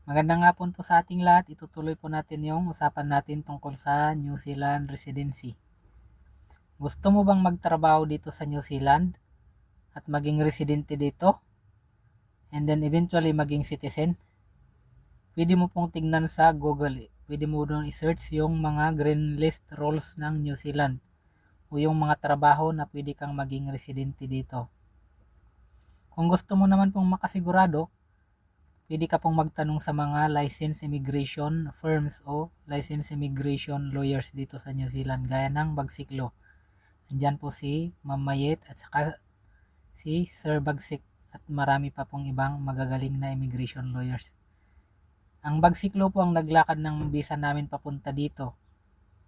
Magandang hapon po sa ating lahat. Itutuloy po natin yung usapan natin tungkol sa New Zealand residency. Gusto mo bang magtrabaho dito sa New Zealand at maging residente dito? And then eventually maging citizen? Pwede mo pong tingnan sa Google. Pwede mo doon i-search yung mga green list roles ng New Zealand o yung mga trabaho na pwede kang maging residente dito. Kung gusto mo naman pong makasigurado, pwede ka pong magtanong sa mga licensed immigration firms o licensed immigration lawyers dito sa New Zealand gaya ng Bagsiklo. Andyan po si Ma'am Mayet at saka si Sir Bagsik at marami pa pong ibang magagaling na immigration lawyers. Ang Bagsiklo po ang naglakad ng visa namin papunta dito.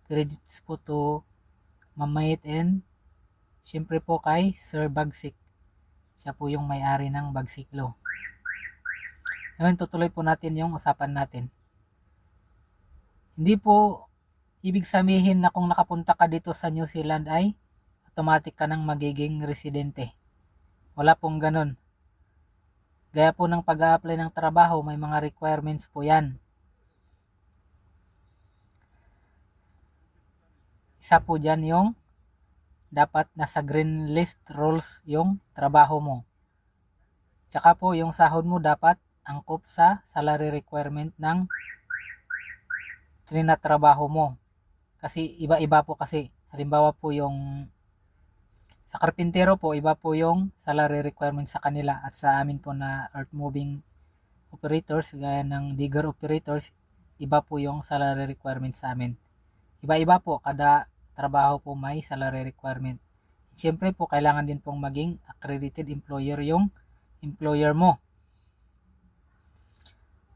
Credits po to Ma'am Mayet and syempre po kay Sir Bagsik. Siya po yung may-ari ng Bagsiklo. Ngayon, tutuloy po natin yung usapan natin. Hindi po ibig sabihin na kung nakapunta ka dito sa New Zealand ay automatic ka nang magiging residente. Wala pong ganun. Gaya po ng pag-a-apply ng trabaho, may mga requirements po yan. Isa po dyan yung dapat nasa green list roles yung trabaho mo. Tsaka po yung sahod mo dapat angkop sa salary requirement ng trinatrabaho mo. Kasi iba-iba po kasi. Halimbawa po yung sa karpintero po, iba po yung salary requirement sa kanila. At sa amin po na earth moving operators, gaya ng digger operators, iba po yung salary requirement sa amin. Iba-iba po, kada trabaho po may salary requirement. Siyempre po, kailangan din pong maging accredited employer yung employer mo.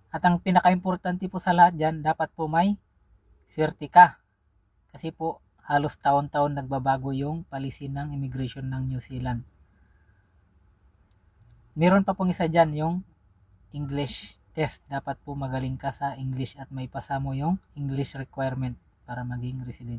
At ang pinaka-importante po sa lahat dyan, dapat po may swerte ka. Kasi po, halos taon-taon nagbabago yung policy ng immigration ng New Zealand. Meron pa pong isa dyan, yung English test. Dapat po magaling ka sa English at may pasa mo yung English requirement para maging resident.